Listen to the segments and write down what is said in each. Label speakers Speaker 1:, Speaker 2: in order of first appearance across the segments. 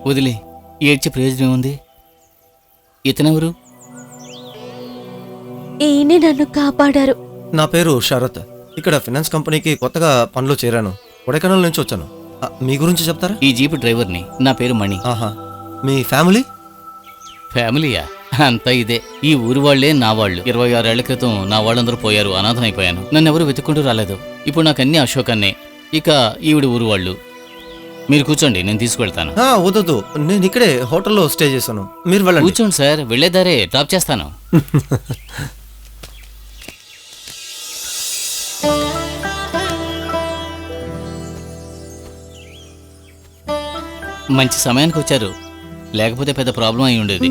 Speaker 1: వదిలే, ఏడ్చే ప్రయోజనం ఉంది. ఇతనెవరు?
Speaker 2: ఈయనే నన్ను కాపాడారు.
Speaker 3: నా పేరు శరత్. ఇక్కడ ఫైనాన్స్ కంపెనీకి కొత్తగా పనిలో చేరాను. కొడైకెనాల్ నుంచి వచ్చాను. మీ గురించి చెప్తారా?
Speaker 1: ఈ జీపు డ్రైవర్ని. నా పేరు మణి.
Speaker 3: ఆహా. మీ ఫ్యామిలీ?
Speaker 1: ఫ్యామిలీయా? అంతా ఇదే. ఈ ఊరి వాళ్లే నా వాళ్ళు. 26 ఏళ్ల క్రితం నా వాళ్ళందరూ పోయారు, అనాథనైపోయాను. నన్ను ఎవరు వెతుక్కుంటూ రాలేదు. ఇప్పుడు నాకన్నీ అశోకన్నే. ఇక ఈవిడ ఊరు వాళ్ళు. మీరు కూర్చోండి, నేను తీసుకువెళ్తాను.
Speaker 3: వద్దు, నేను ఇక్కడే హోటల్లో స్టే చేశాను. మీరు వెళ్ళండి.
Speaker 1: కూర్చోండి సార్, వెళ్లేదారే డ్రాప్ చేస్తాను. మంచి సమయానికి వచ్చారు, లేకపోతే పెద్ద ప్రాబ్లం అయి ఉండేది.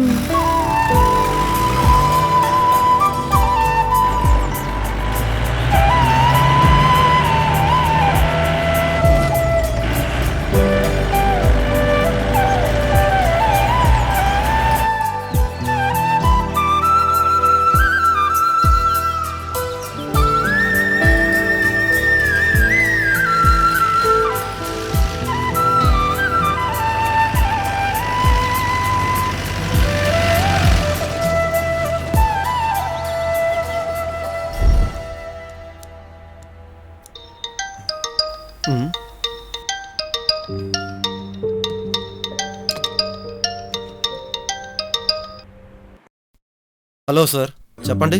Speaker 3: హలో సార్, చెప్పండి.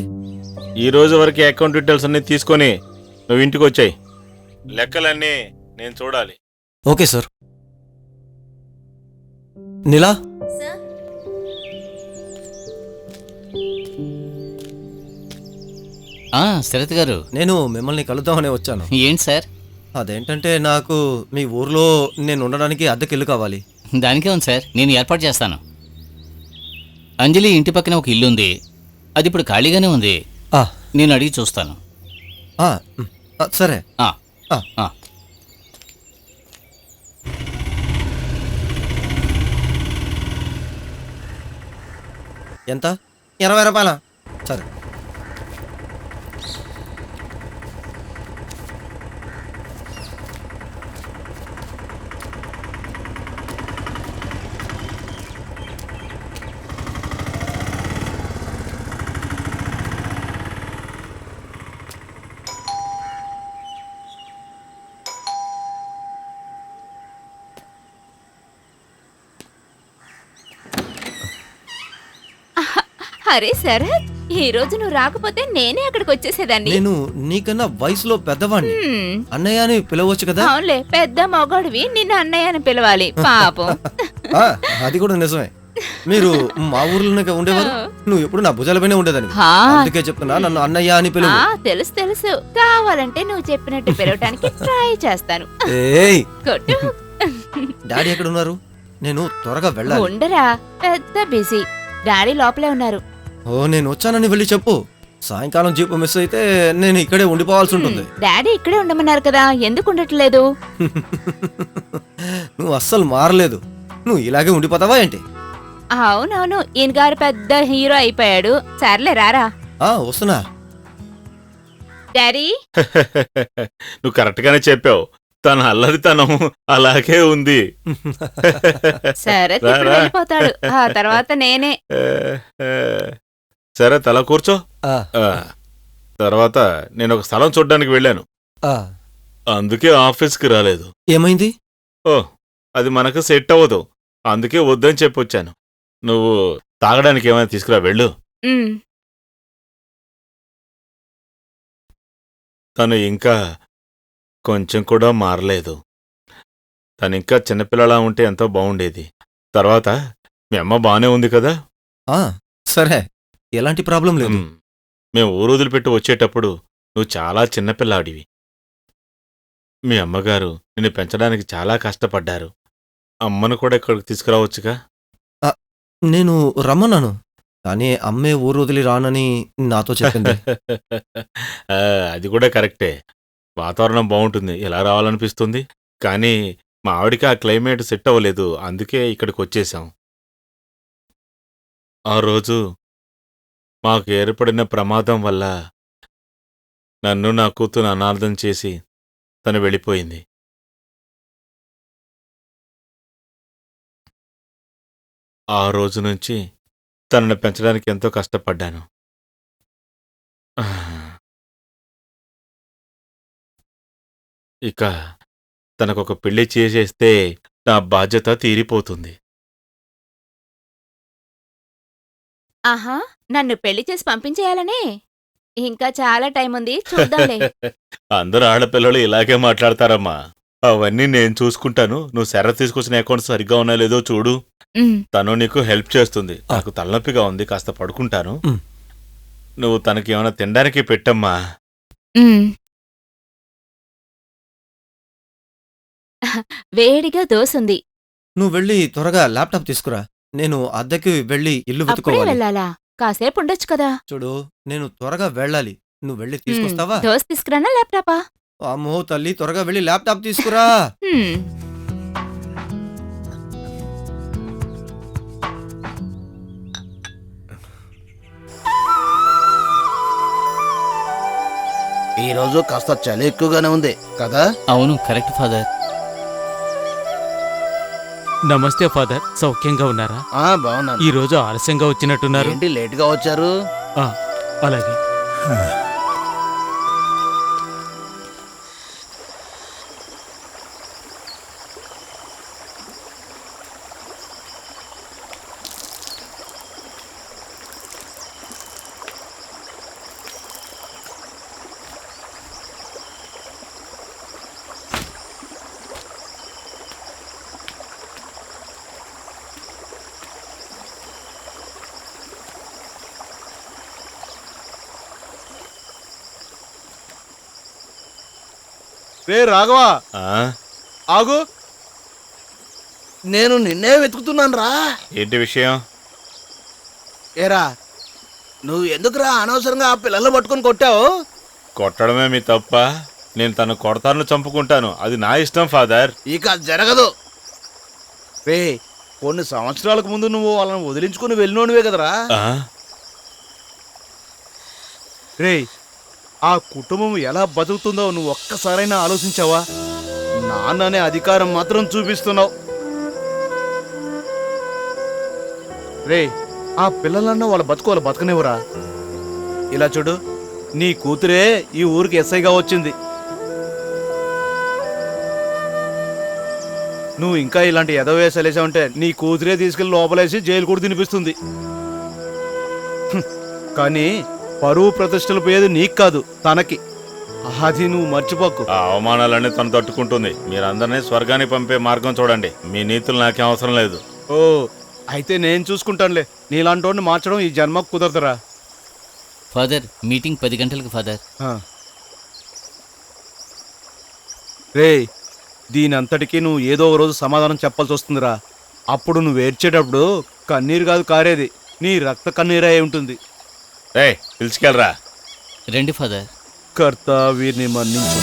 Speaker 4: ఈ రోజు వరకు అకౌంట్ డీటెయిల్స్ అన్ని తీసుకొని నువ్వు ఇంటికి వచ్చాయి. లెక్కలన్నీ నేను చూడాలి.
Speaker 3: Okay sir. నీలా,
Speaker 1: శరత్ గారు,
Speaker 3: నేను మిమ్మల్ని కలుద్దామని వచ్చాను.
Speaker 1: ఏంటి సార్?
Speaker 3: అదేంటంటే నాకు మీ ఊర్లో నేను ఉండడానికి అద్దెకి ఇల్లు కావాలి.
Speaker 1: దానికే ఉంది సార్, నేను ఏర్పాటు చేస్తాను. అంజలి ఇంటి పక్కన ఒక ఇల్లు ఉంది, అది ఇప్పుడు ఖాళీగానే ఉంది. నేను అడిగి చూస్తాను.
Speaker 3: సరే. ఎంత? 20 రూపాయలా? సరే.
Speaker 2: అరే శరత్, ఈ రోజు నువ్వు రాకపోతే నేనే అక్కడికి వచ్చేసేదాన్ని.
Speaker 3: నేను నీకన్నా వయసులో పెద్దవాణ్ణి. అన్నయ్య అని పిలవచ్చు కదా?
Speaker 2: అవునులే, పెద్ద మొగాడివి, నిన్ను అన్నయ్య అని పిలవాలి. పాపం.
Speaker 3: అది కూడా నిజమే. మీరు మా ఊర్లోనే ఉండేవారు. నువ్వు ఎప్పుడు నా భుజాలపైనే ఉండేదని. అందుకే చెప్తున్నా, నన్ను అన్నయ్య అని పిలువు.
Speaker 2: తెలుసు తెలుసు, కావాలంటే నువ్వు చెప్పినట్టు పిలవటానికి ట్రై చేస్తాను. కొట్టు.
Speaker 3: డాడీ ఎక్కడ ఉన్నారు? నేను త్వరగా వెళ్ళాలి.
Speaker 2: ఉండరా, పెద్ద బిజీ. డాడీ లోపలే ఉన్నారు.
Speaker 3: నేను వచ్చానని వెళ్ళి చెప్పు. సాయంకాలం జీపు మిస్ అయితే నేను ఇక్కడే ఉండిపోవాల్సి ఉంటుంది.
Speaker 2: డాడీ ఇక్కడే ఉండమన్నారు కదా, ఎందుకు ఉండట్లేదు?
Speaker 3: నువ్వు అస్సలు మారలేదు. నువ్వు ఇలాగే ఉండిపోతావా ఏంటి?
Speaker 2: అవునవును, ఈయన గారు పెద్ద హీరో అయిపోయాడు. సర్లే రారా.
Speaker 3: వస్తున్నా.
Speaker 2: డాడీ.
Speaker 4: నువ్వు కరెక్ట్ గానే చెప్పావు. తన అల్లరితనం అలాగే ఉంది.
Speaker 2: సరే, వెళ్ళిపోతాడు. ఆ తర్వాత నేనే.
Speaker 4: సరే, తల కూర్చో. తర్వాత నేను ఒక స్థలం చూడ్డానికి వెళ్ళాను, అందుకే ఆఫీస్కి రాలేదు.
Speaker 3: ఏమైంది?
Speaker 4: అది మనకు సెట్ అవ్వదు, అందుకే వద్దని చెప్పొచ్చాను. నువ్వు తాగడానికి ఏమైనా తీసుకురా, వెళ్ళు. తను ఇంకా కొంచెం కూడా మారలేదు. తనింకా చిన్నపిల్లలా ఉంటే ఎంతో బాగుండేది. తర్వాత మీ అమ్మ బానే ఉంది కదా?
Speaker 3: సరే, ఎలాంటి ప్రాబ్లం లేదు.
Speaker 4: మేము ఊరు వదిలిపెట్టి వచ్చేటప్పుడు నువ్వు చాలా చిన్నపిల్లాడివి. మీ అమ్మగారు నిన్ను పెంచడానికి చాలా కష్టపడ్డారు. అమ్మను కూడా ఇక్కడికి తీసుకురావచ్చుగా?
Speaker 3: నేను రమ్మన్నాను, కానీ అమ్మే ఊరు వదిలి రానని నాతో చెప్పింది.
Speaker 4: అది కూడా కరెక్టే. వాతావరణం బాగుంటుంది, ఎలా రావాలనిపిస్తుంది. కానీ మా ఆవిడికి ఆ క్లైమేట్ సెట్ అవ్వలేదు, అందుకే ఇక్కడికి వచ్చేసాం. ఆ రోజు మాకు ఏర్పడిన ప్రమాదం వల్ల నన్ను నా కూతురు అనాథం చేసి తను వెళ్ళిపోయింది. ఆ రోజు నుంచి తనను పెంచడానికి ఎంతో కష్టపడ్డాను. ఇక తనకొక పెళ్లి చేసేస్తే నా బాధ్యత తీరిపోతుంది.
Speaker 2: ఆహా, నన్ను పెళ్లి చేసి పంపించేయాలనే? ఇంకా చాలా టైం ఉంది, చూద్దాంలే.
Speaker 4: అందరు ఆడపిల్లలు ఇలాగే మాట్లాడతారమ్మా. అవన్నీ నేను చూసుకుంటాను. నువ్వు శర్ర తీసుకొచ్చిన అకౌంట్ సరిగ్గా ఉన్నా లేదో చూడు.
Speaker 2: ఉమ్,
Speaker 4: తను నీకు హెల్ప్ చేస్తుంది. నాకు తలనొప్పిగా ఉంది, కాస్త పడుకుంటాను.
Speaker 3: ఉమ్.
Speaker 4: నువ్వు తనకి ఏమైనా తినడానికి పెట్టమ్మా.
Speaker 2: ఉమ్. వేడిగా దోసుంది.
Speaker 3: నువ్వు వెళ్ళి త్వరగా ల్యాప్టాప్ తీసుకురా. నేను అద్దెకి వెళ్ళి ఇల్లు
Speaker 2: అప్పుడే
Speaker 3: వెతుకోవాలి.
Speaker 2: వెళ్ళాలా? కాసేపు ఉండొచ్చు కదా.
Speaker 3: చూడు, నేను త్వరగా వెళ్ళాలి. నువ్వు వెళ్ళి తీసుకొస్తావా?
Speaker 2: దోశ తీసుకురానా ల్యాప్టాపా?
Speaker 3: అమ్మో తల్లి, త్వరగా వెళ్ళి ల్యాప్టాప్ తీసుకురా.
Speaker 2: హ్మ్.
Speaker 5: ఈ రోజు కాస్త చలి ఎక్కువగానే ఉంది కదా?
Speaker 1: అవును, కరెక్ట్ ఫాదర్.
Speaker 6: నమస్తే ఫాదర్, సౌఖ్యంగా ఉన్నారా?
Speaker 5: బాగున్నాను.
Speaker 6: ఈ రోజు ఆలస్యంగా వచ్చినట్టున్నారు.
Speaker 5: ఏంటి లేట్ గా వచ్చారు?
Speaker 6: ఆ, అలాగే.
Speaker 7: రే రాఘవా,
Speaker 4: ఆ?
Speaker 7: ఆగు.
Speaker 5: నేను నిన్నే వెతుకుతున్నాను రా.
Speaker 4: ఏంటి విషయం?
Speaker 5: ఏరా, నువ్వు ఎందుకురా అనవసరంగా ఆ పిల్లలు పట్టుకొని కొట్టావు?
Speaker 4: కొట్టడమే మీ తప్ప. నేను తను కొడతాను, చంపుకుంటాను. అది నా ఇష్టం ఫాదర్.
Speaker 5: ఇక అది జరగదు. రే, కొన్ని సంవత్సరాలకు ముందు నువ్వు వాళ్ళని వదిలించుకుని వెళ్ళినోనివే కదరా.
Speaker 4: ఆ?
Speaker 7: రే, ఆ కుటుంబం ఎలా బతుకుతుందో నువ్వు ఒక్కసారైనా ఆలోచించావా? నాన్ననే అధికారం మాత్రం చూపిస్తున్నావు. రే, ఆ పిల్లలన్నా వాళ్ళ బతుకు బతకనివ్వరా? ఇలా చూడు, నీ కూతురే ఈ ఊరికి ఎస్ఐగా వచ్చింది. నువ్వు ఇంకా ఇలాంటి ఎదవేసలేసావంటే నీ కూతురే తీసుకెళ్లి లోపలేసి జైలు కూడా తినిపిస్తుంది. కానీ పరువు ప్రతిష్టలు పోయేది నీకు కాదు, తనకి. అది నువ్వు మర్చిపోకు.
Speaker 4: ఆ అవమానాలన్నీ తను తట్టుకుంటుంది. మీరందరినీ స్వర్గానికి పంపే మార్గం చూడండి. మీ నీతులు నాకేం అవసరం లేదు.
Speaker 7: ఓ, అయితే నేను చూసుకుంటానులే. నీలాంటి వాడిని మార్చడం ఈ జన్మకు కుదరదురా.
Speaker 1: ఫాదర్, మీటింగ్ 10 గంటలకు ఫాదర్.
Speaker 7: రే, దీని అంతటికీ నువ్వు ఏదో ఒక రోజు సమాధానం చెప్పాల్సి వస్తుందిరా. అప్పుడు నువ్వు ఏడ్చేటప్పుడు కన్నీరు కాదు కారేది, నీ రక్త కన్నీరే అయి ఉంటుంది.
Speaker 4: రేయ్, పిలుచుకెళ్ళరా.
Speaker 1: రండి ఫాదర్.
Speaker 7: కర్త వీరిని మన్నించు.